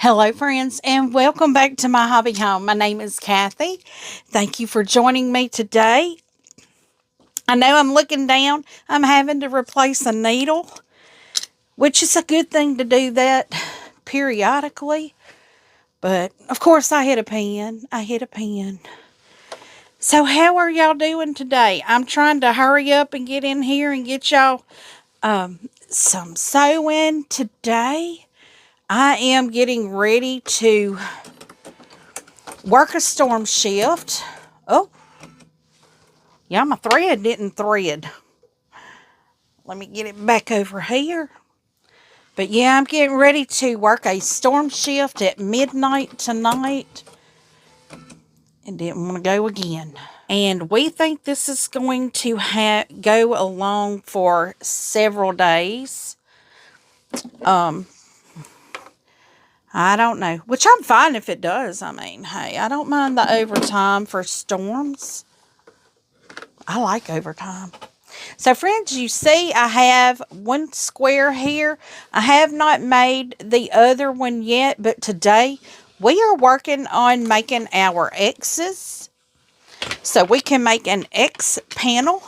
Hello, friends, and welcome back to my hobby home. My name is Cathy. Thank you for joining me today. I know I'm looking down. I'm having to replace a needle, which is a good thing to do that periodically. But, of course, I hit a pen. So, how are y'all doing today? I'm trying to hurry up and get in here and get y'all some sewing today. I am getting ready to work a storm shift. Oh, yeah, my thread didn't thread. Let me get it back over here. But yeah, I'm getting ready to work a storm shift at midnight tonight. And didn't want to go again. And we think this is going to go along for several days. I don't know. Which I'm fine if it does. I mean, hey, I don't mind the overtime for storms. I like overtime. So, friends, you see I have one square here. I have not made the other one yet, but today we are working on making our X's. So, we can make an X panel.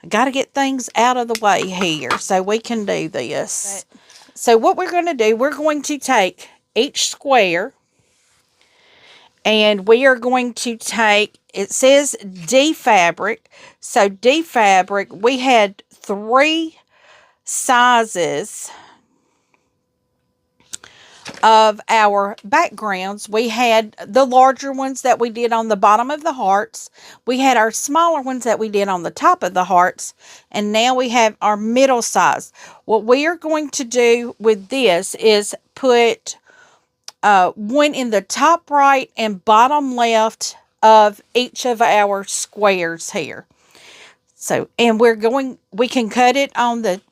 I got to get things out of the way here so we can do this. So, what we're going to do, we're going to take each square and we are going to take, it says D fabric. So D fabric, we had 3 sizes of our backgrounds. We had the larger ones that we did on the bottom of the hearts. We had our smaller ones that we did on the top of the hearts. And now we have our middle size. What we are going to do with this is put one in the top right and bottom left of each of our squares here. So, and we can cut it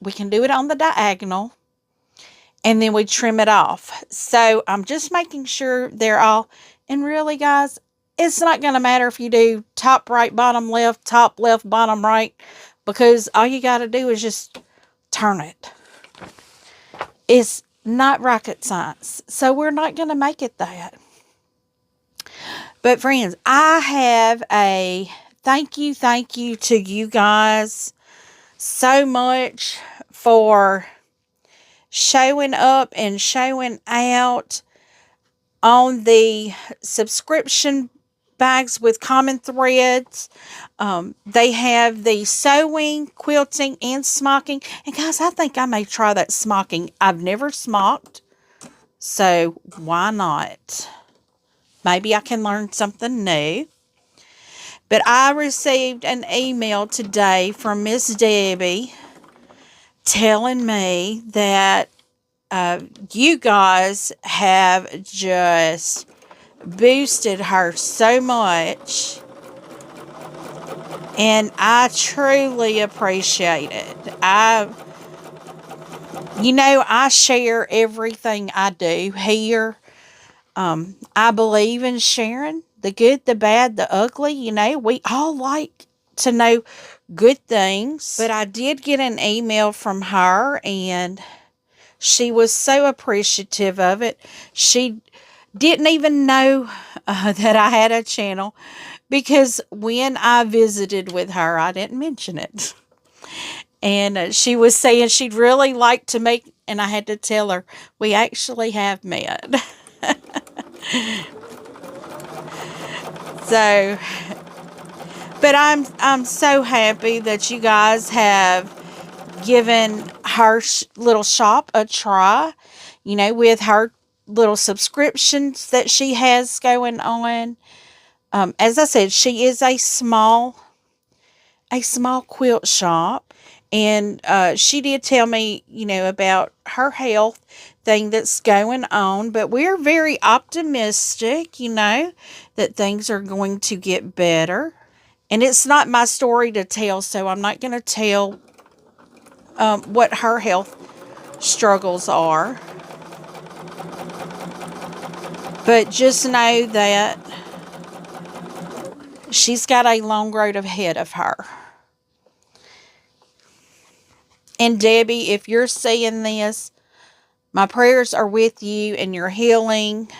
we can do it on the diagonal, and then we trim it off. So, I'm just making sure they're all, and really, guys, it's not going to matter if you do top right, bottom left, top left, bottom right, because all you got to do is just turn it. It's not rocket science. So we're not going to make it that. But friends, I have a thank you to you guys so much for showing up and showing out on the subscription bags with common threads. They have the sewing, quilting, and smocking. And guys, I think I may try that smocking. I've never smocked, so why not? Maybe I can learn something new. But I received an email today from Miss Debbie telling me that you guys have just boosted her so much, and I truly appreciate it. I share everything I do here. I believe in sharing the good, the bad, the ugly. We all like to know good things. But I did get an email from her, and she was so appreciative of it. She didn't even know that I had a channel, because when I visited with her, I didn't mention it. And she was saying she'd really like to make, and I had to tell her, we actually have met. So, but I'm so happy that you guys have given her little shop a try, with her little subscriptions that she has going on. As I said, she is a small quilt shop, and she did tell me, about her health thing that's going on, but we're very optimistic, that things are going to get better. And it's not my story to tell, so I'm not going to tell what her health struggles are. But just know that she's got a long road ahead of her. And Debbie, if you're seeing this, My prayers are with you and your healing.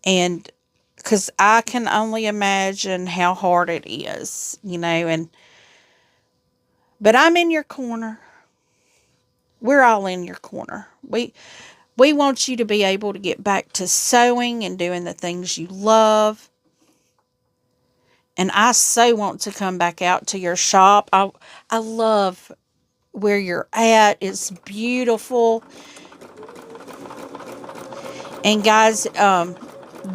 And because I can only imagine how hard it is, but I'm in your corner. We're all in your corner. We want you to be able to get back to sewing and doing the things you love. And I so want to come back out to your shop. I love where you're at. It's beautiful. And guys,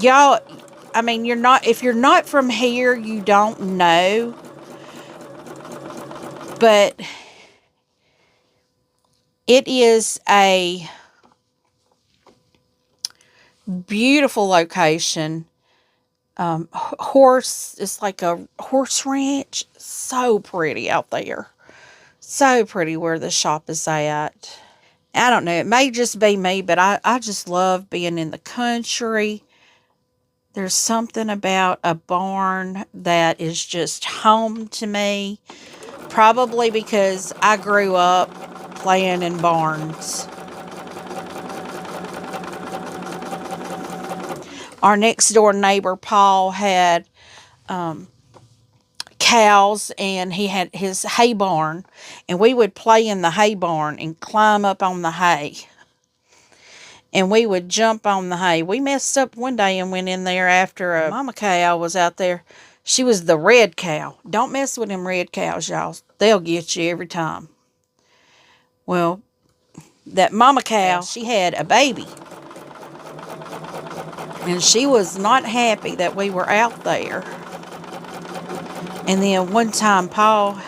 y'all, if you're not from here, you don't know. But it is a beautiful location. It's like a horse ranch. So pretty out there. So pretty where the shop is at. I don't know. It may just be me, but I just love being in the country. There's something about a barn that is just home to me. Probably because I grew up playing in barns. Our next door neighbor, Paul, had cows, and he had his hay barn, and we would play in the hay barn and climb up on the hay. And we would jump on the hay. We messed up one day and went in there after a mama cow was out there. She was the red cow. Don't mess with them red cows, y'all. They'll get you every time. Well, that mama cow, she had a baby. And she was not happy that we were out there. And then one time, Paul,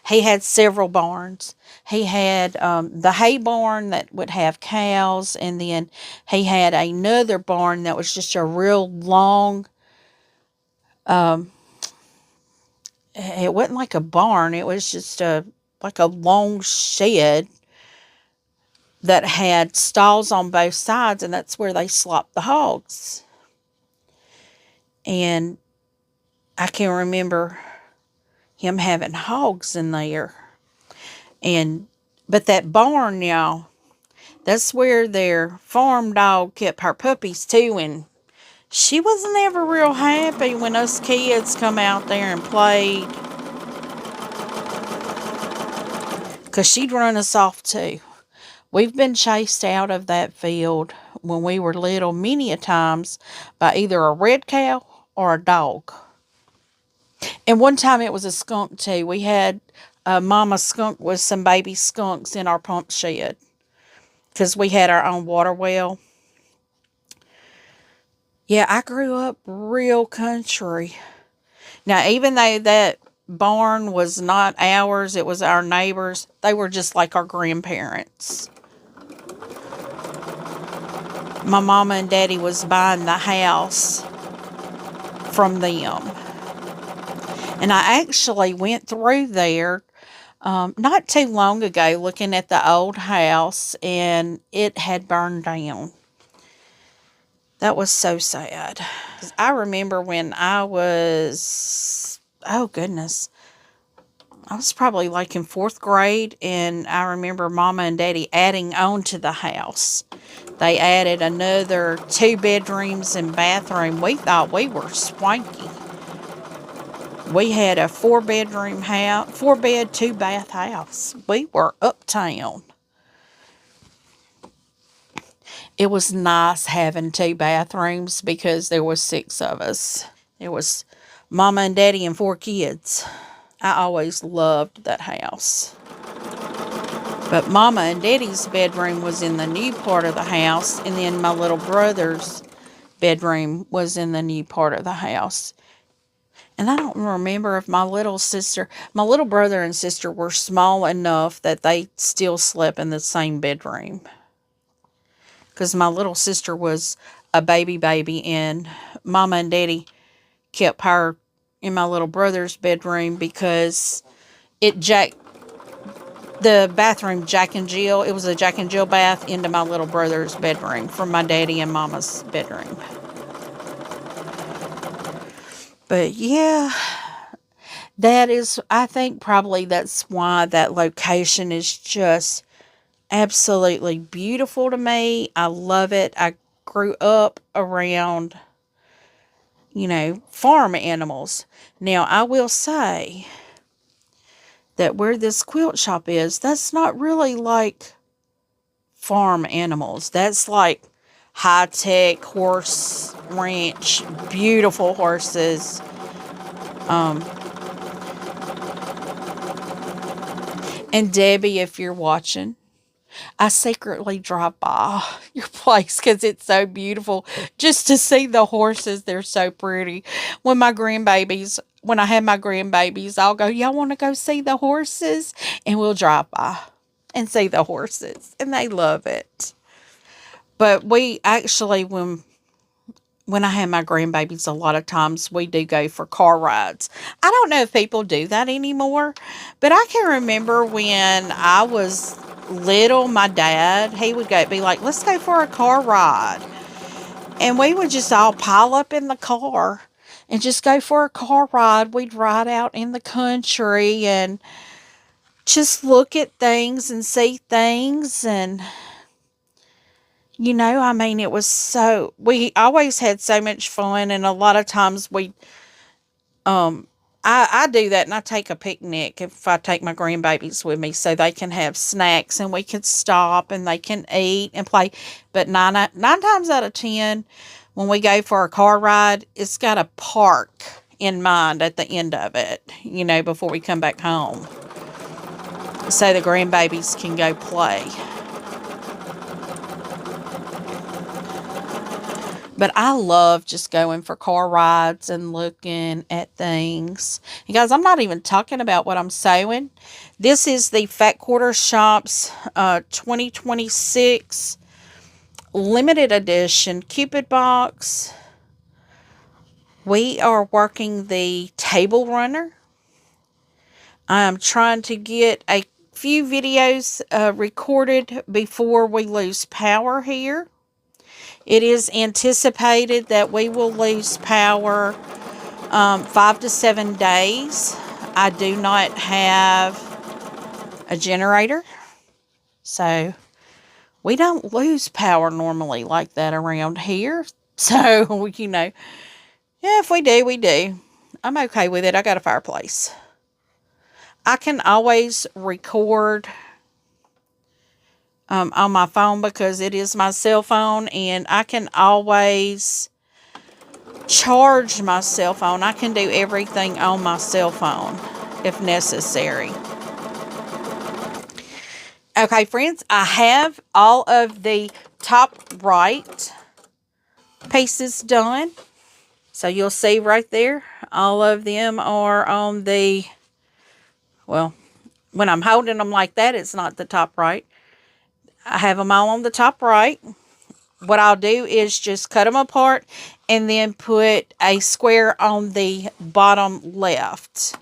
he had several barns. He had the hay barn that would have cows, and then he had another barn that was just a real long, it wasn't like a barn, it was just like a long shed that had stalls on both sides, and that's where they slopped the hogs. And I can remember him having hogs in there. But that barn, y'all, that's where their farm dog kept her puppies too, and she wasn't ever real happy when us kids come out there and played, because she'd run us off too. We've been chased out of that field when we were little many a times by either a red cow or a dog. And one time it was a skunk too. We had a mama skunk with some baby skunks in our pump shed because we had our own water well. Yeah, I grew up real country. Now, even though that barn was not ours, it was our neighbors, they were just like our grandparents. My mama and daddy was buying the house from them. And I actually went through there not too long ago looking at the old house, and it had burned down. That was so sad. I remember when I was, oh goodness, I was probably like in 4th grade, and I remember Mama and Daddy adding on to the house. They added another 2 bedrooms and bathroom. We thought we were swanky. We had a 4-bedroom house, 4-bed, 2-bath house. We were uptown. It was nice having 2 bathrooms because there was 6 of us. It was Mama and Daddy and 4 kids. I always loved that house. But Mama and Daddy's bedroom was in the new part of the house, and then my little brother's bedroom was in the new part of the house. And I don't remember if my little brother and sister were small enough that they still slept in the same bedroom. Because my little sister was a baby, and Mama and Daddy kept her in my little brother's bedroom because the bathroom Jack and Jill, it was a Jack and Jill bath into my little brother's bedroom from my daddy and mama's bedroom. But yeah, I think probably that's why that location is just absolutely beautiful to me. I love it. I grew up around, farm animals. Now, I will say that where this quilt shop is, that's not really like farm animals. That's like high-tech horse ranch, beautiful horses. Um, and Debbie, if you're watching, I secretly drive by your place because it's so beautiful just to see the horses. They're so pretty. When I have my grandbabies, I'll go, y'all want to go see the horses? And we'll drive by and see the horses. And they love it. But we actually, when I have my grandbabies, a lot of times we do go for car rides. I don't know if people do that anymore, but I can remember when I was little, my dad, he would be like, let's go for a car ride. And we would just all pile up in the car and just go for a car ride. We'd ride out in the country and just look at things and see things. And it was we always had so much fun, and a lot of times I do that, and I take a picnic if I take my grandbabies with me so they can have snacks and we can stop and they can eat and play. But nine times out of 10, when we go for a car ride, it's got a park in mind at the end of it, before we come back home, so the grandbabies can go play. But I love just going for car rides and looking at things. You guys, I'm not even talking about what I'm sewing. This is the Fat Quarter Shops 2026 limited edition Cupid box. We are working the table runner. I'm trying to get a few videos recorded before we lose power here. It is anticipated that we will lose power 5 to 7 days. I do not have a generator, so we don't lose power normally like that around here. So, yeah, if we do, we do. I'm okay with it. I got a fireplace. I can always record on my phone because it is my cell phone, and I can always charge my cell phone. I can do everything on my cell phone if necessary. Okay, friends, I have all of the top right pieces done. So you'll see right there, all of them are on the, well, when I'm holding them like that, it's not the top right. I have them all on the top right. What I'll do is just cut them apart and then put a square on the bottom left.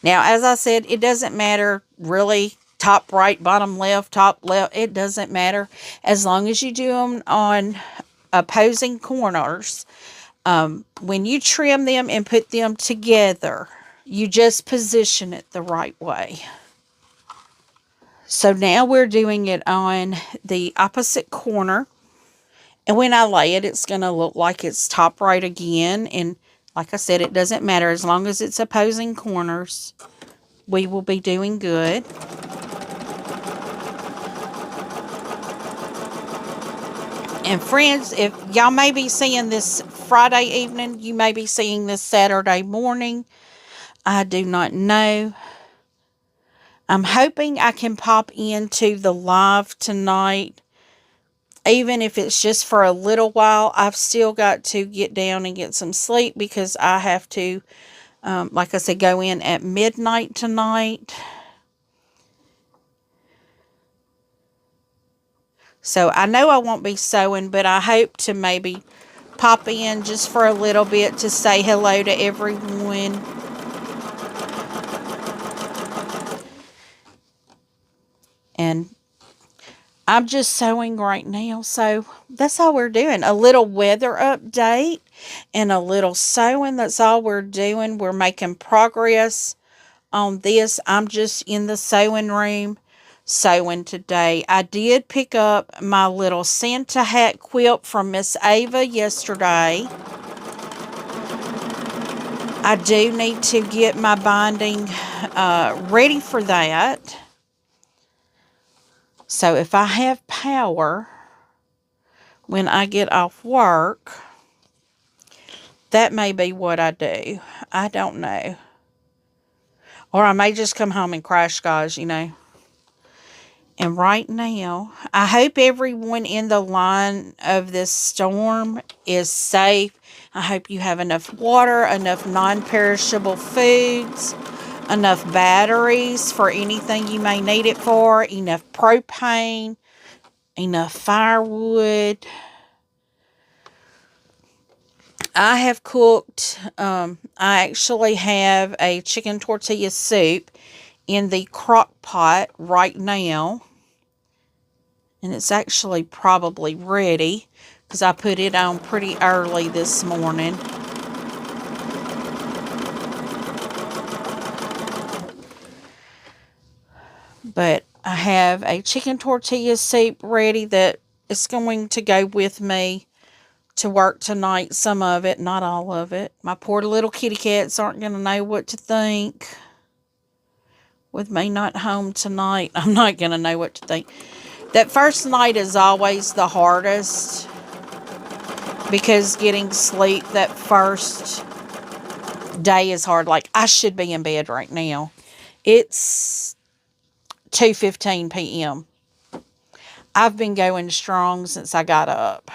Now, as I said, it doesn't matter really, top right, bottom left, top left. It doesn't matter as long as you do them on opposing corners. When you trim them and put them together, you just position it the right way. So now we're doing it on the opposite corner. And when I lay it, it's going to look like it's top right again. And like I said, it doesn't matter. As long as it's opposing corners, we will be doing good. And friends, if y'all may be seeing this Friday evening, you may be seeing this Saturday morning. I do not know. I'm hoping I can pop into the live tonight. Even if it's just for a little while, I've still got to get down and get some sleep because I have to, like I said, go in at midnight tonight. So I know I won't be sewing, but I hope to maybe pop in just for a little bit to say hello to everyone. And I'm just sewing right now, so that's all we're doing. A little weather update and a little sewing. That's all we're doing. We're making progress on this. I'm just in the sewing room sewing today. I did pick up my little Santa hat quilt from Miss Ava yesterday. I do need to get my binding ready for that. So if I have power when I get off work, that may be what I do. I don't know. Or I may just come home and crash, guys, you know. And right now, I hope everyone in the line of this storm is safe. I hope you have enough water, enough non-perishable foods, enough batteries for anything you may need it for, enough propane, enough firewood. I have cooked, I actually have a chicken tortilla soup in the crock pot right now. And it's actually probably ready because I put it on pretty early this morning. But I have a chicken tortilla soup ready that is going to go with me to work tonight. Some of it, not all of it. My poor little kitty cats aren't going to know what to think. With me not home tonight, I'm not going to know what to think. That first night is always the hardest because getting sleep that first day is hard. Like, I should be in bed right now. It's 2:15 p.m. I've been going strong since I got up.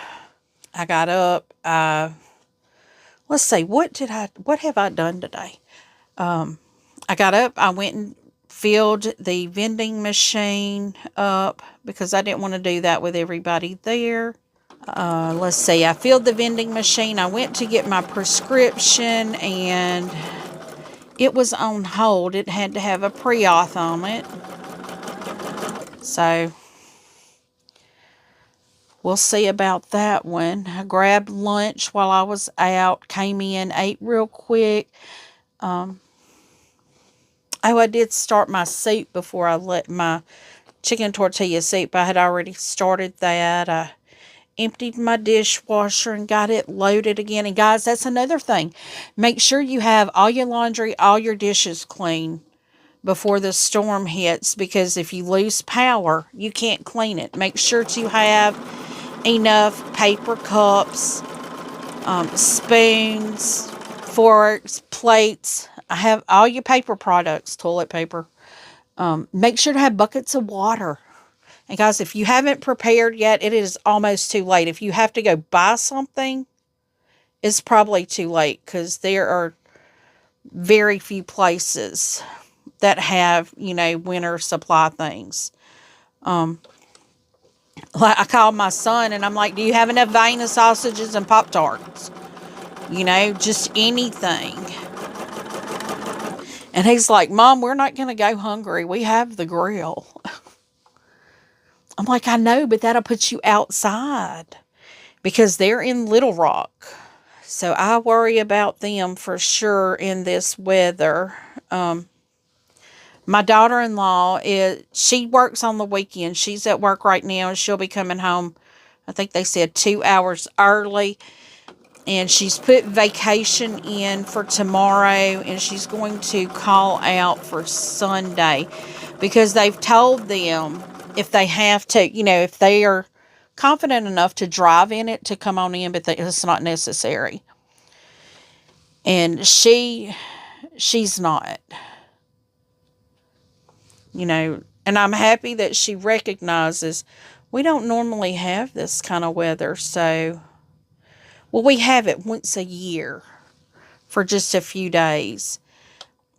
Let's see, what have I done today? I got up, I went and filled the vending machine up because I didn't want to do that with everybody there. Let's see, I filled the vending machine. I went to get my prescription and it was on hold. It had to have a pre-auth on it. So we'll see about that one. I grabbed lunch while I was out, came in, ate real quick. I did start my soup before I let my chicken tortilla soup. I had already started that. I emptied my dishwasher and got it loaded again. And guys, that's another thing. Make sure you have all your laundry, all your dishes clean before the storm hits, because if you lose power, you can't clean it. Make sure to have enough paper cups, spoons, forks, plates. I have all your paper products, toilet paper. Make sure to have buckets of water. And guys, if you haven't prepared yet, it is almost too late. If you have to go buy something, it's probably too late because there are very few places that have, winter supply things. Like I called my son and I'm like, do you have enough Vienna sausages and Pop-Tarts? Just anything. And he's like, Mom, we're not going to go hungry. We have the grill. I'm like, I know, but that'll put you outside because they're in Little Rock. So I worry about them for sure in this weather. My daughter-in-law, she works on the weekend. She's at work right now and she'll be coming home, I think they said 2 hours early. And she's put vacation in for tomorrow and she's going to call out for Sunday because they've told them if they have to, if they are confident enough to drive in it, to come on in, but it's not necessary. And she's not, and I'm happy that she recognizes we don't normally have this kind of weather. So, well, we have it once a year for just a few days.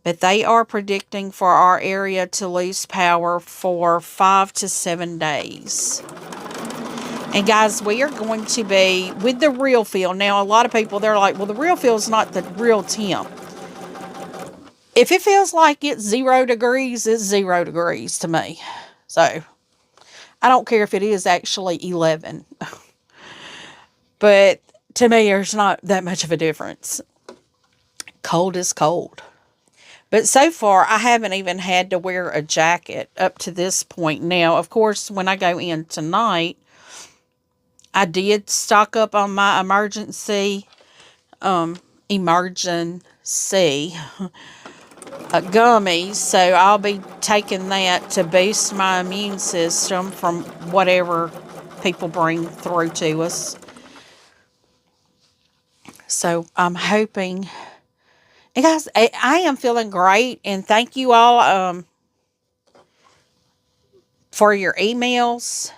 But they are predicting for our area to lose power for 5 to 7 days. And guys, we are going to be with the real feel. Now, a lot of people, they're like, well, the real feel is not the real temp. If it feels like it's 0 degrees, it's 0 degrees to me. So, I don't care if it is actually 11. But to me, there's not that much of a difference. Cold is cold. But so far, I haven't even had to wear a jacket up to this point. Now, of course, when I go in tonight, I did stock up on my emergency gummies, so I'll be taking that to boost my immune system from whatever people bring through to us. So I'm hoping, and guys, I am feeling great, and thank you all for your emails.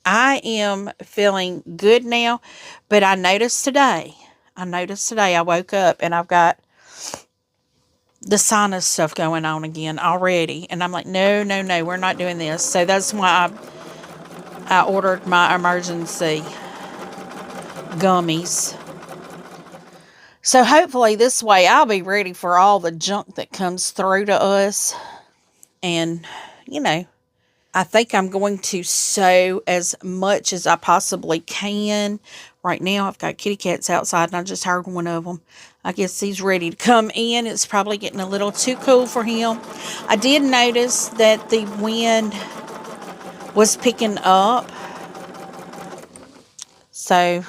I am feeling good now, but I noticed today I woke up and I've got the sinus stuff going on again already. And I'm like, no, we're not doing this. So that's why I ordered my emergency gummies. So hopefully this way I'll be ready for all the junk that comes through to us. And, I think I'm going to sew as much as I possibly can. Right now, I've got kitty cats outside, and I just heard one of them. I guess he's ready to come in. It's probably getting a little too cool for him. I did notice that the wind was picking up. So,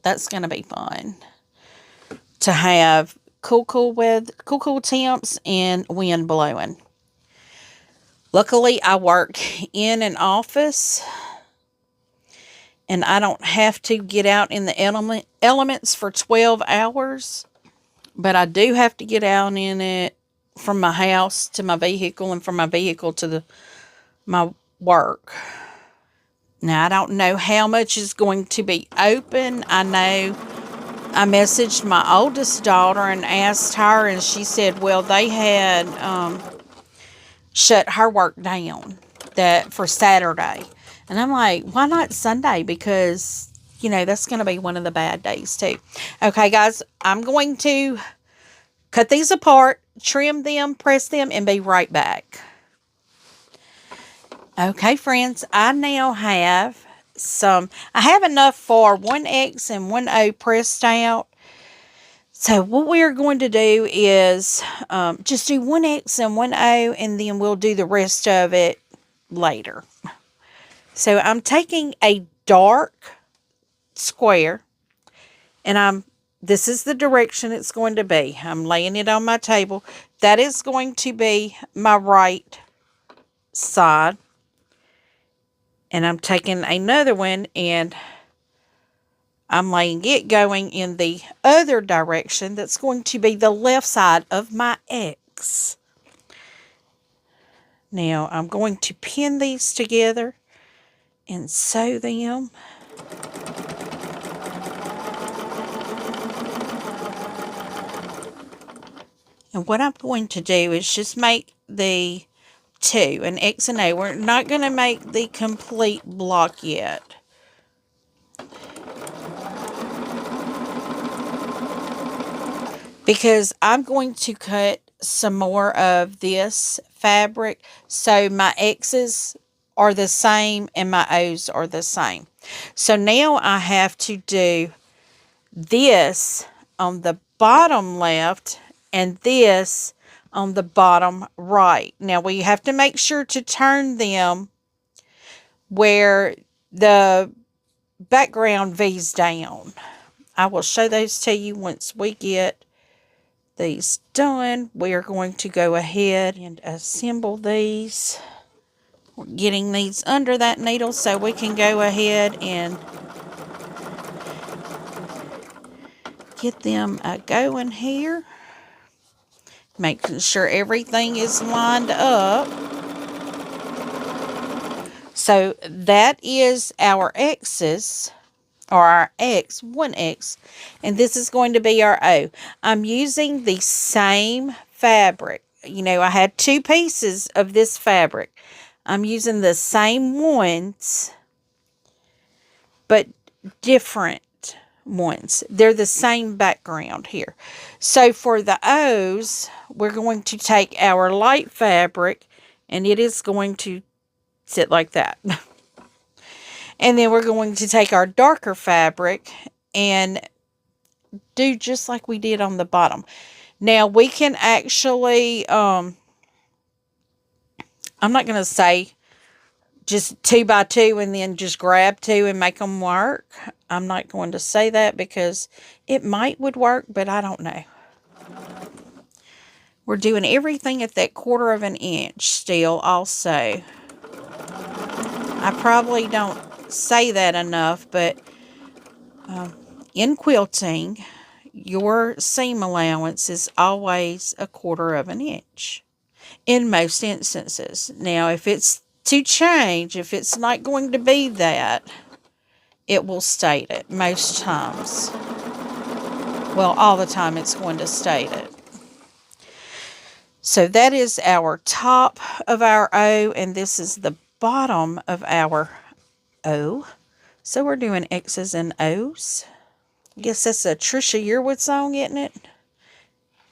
that's going to be fun. To have cool weather, cool temps, and wind blowing. Luckily, I work in an office, and I don't have to get out in the elements for 12 hours, but I do have to get out in it from my house to my vehicle, and from my vehicle to my work. Now, I don't know how much is going to be open. I know I messaged my oldest daughter and asked her, and she said, well, they had shut her work down for Saturday. And I'm like, why not Sunday? Because, that's going to be one of the bad days too. Okay, guys, I'm going to cut these apart, trim them, press them, and be right back. Okay, friends, I now have I have enough for 1X and 1O pressed out. So what we're going to do is just do 1X and 1O, and then we'll do the rest of it later. So I'm taking a dark square, and this is the direction it's going to be. I'm laying it on my table. That is going to be my right side. And I'm taking another one, and I'm laying it going in the other direction. That's going to be the left side of my X. Now, I'm going to pin these together and sew them. And what I'm going to do is just make the two, an X and O. We're not going to make the complete block yet. Because I'm going to cut some more of this fabric, so my X's are the same and my O's are the same. So now I have to do this on the bottom left and this on the bottom right. Now we have to make sure to turn them where the background V's down. I will show those to you once we get these done. We are going to go ahead and assemble these. We're getting these under that needle so we can go ahead and get them going here. Making sure everything is lined up. So that is our X's, or our X, 1X, and this is going to be our O. I'm using the same fabric. I had two pieces of this fabric. I'm using the same ones, but different ones. They're the same background here. So for the O's, we're going to take our light fabric, and it is going to sit like that. And then we're going to take our darker fabric and do just like we did on the bottom. Now we can actually, I'm not going to say just 2 by 2 and then just grab 2 and make them work. I'm not going to say that because it would work, but I don't know. We're doing everything at that 1/4 of an inch still also. I probably don't say that enough, but in quilting, your seam allowance is always a 1/4 of an inch in most instances. Now, if it's to change, if it's not going to be that, it will state it most times. Well, all the time it's going to state it. So that is our top of our O, and this is the bottom of our O. So we're doing X's and O's. I guess that's a Trisha Yearwood song, isn't it?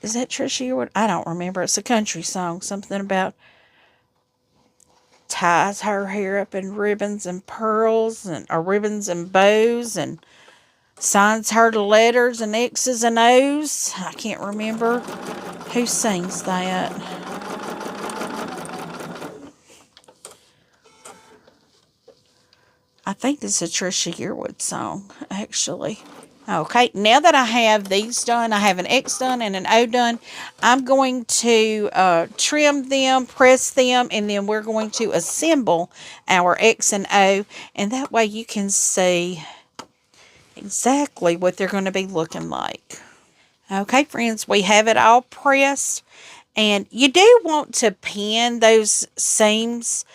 Is that Trisha Yearwood? I don't remember. It's a country song. Something about ties her hair up in ribbons and pearls, or ribbons and bows, and signs her letters and X's and O's. I can't remember who sings that. I think this is a Trisha Yearwood song, actually. Okay, now that I have these done, I have an X done and an O done, I'm going to trim them, press them, and then we're going to assemble our X and O, and that way you can see exactly what they're going to be looking like. Okay, friends, we have it all pressed, and you do want to pin those seams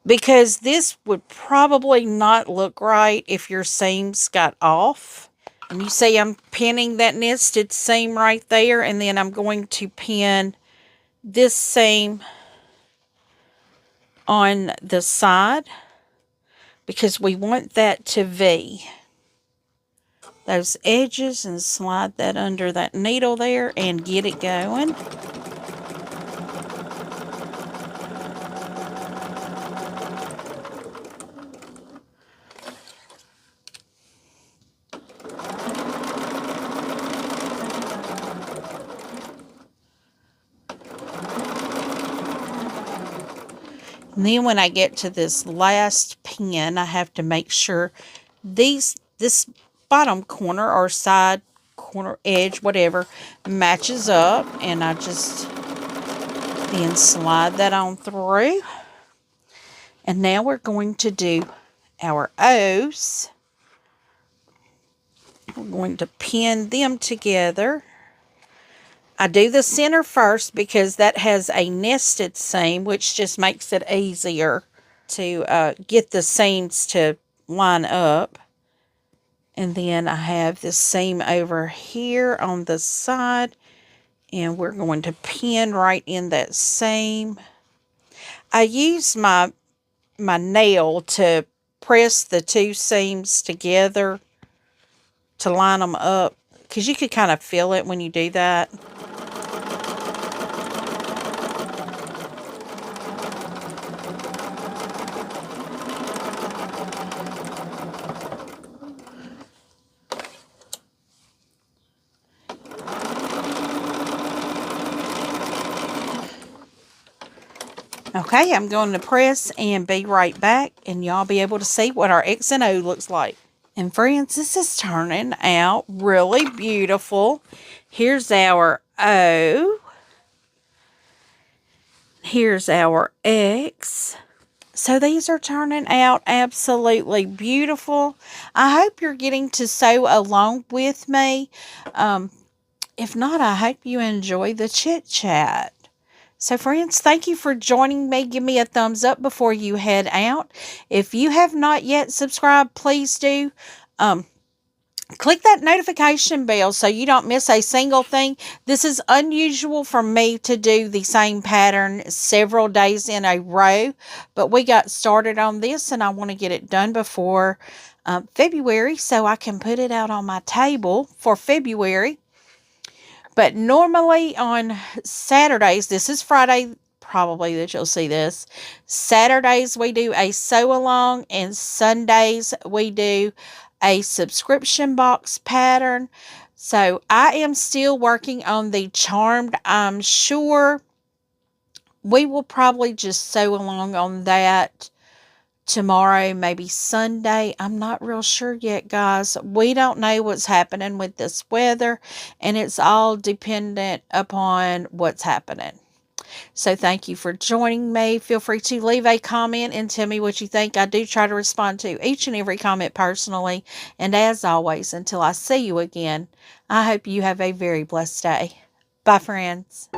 because this would probably not look right if your seams got off. And you see I'm pinning that nested seam right there, and then I'm going to pin this seam on the side because we want that to V those edges and slide that under that needle there and get it going. And then when I get to this last pin, I have to make sure this bottom corner or side corner, edge, whatever, matches up. And I just then slide that on through. And now we're going to do our O's. We're going to pin them together. I do the center first because that has a nested seam, which just makes it easier to get the seams to line up. And then I have this seam over here on the side, and we're going to pin right in that seam. I use my nail to press the 2 seams together to line them up, because you could kind of feel it when you do that. Okay, I'm going to press and be right back, and y'all be able to see what our X and O looks like. And friends, this is turning out really beautiful. Here's our O. Here's our X. So these are turning out absolutely beautiful. I hope you're getting to sew along with me. If not, I hope you enjoy the chit chat. So friends, thank you for joining me. Give me a thumbs up before you head out. If you have not yet subscribed, please do. Click that notification bell so you don't miss a single thing. This is unusual for me to do the same pattern several days in a row, but we got started on this and I want to get it done before February so I can put it out on my table for February. But normally on Saturdays, this is Friday probably that you'll see this. Saturdays we do a sew along, and Sundays we do a subscription box pattern. So I am still working on the charmed. I'm sure we will probably just sew along on that tomorrow, maybe Sunday. I'm not real sure yet, guys. We don't know what's happening with this weather, and it's all dependent upon what's happening. So thank you for joining me. Feel free to leave a comment and tell me what you think. I do try to respond to each and every comment personally. And as always, until I see you again, I hope you have a very blessed day. Bye, friends.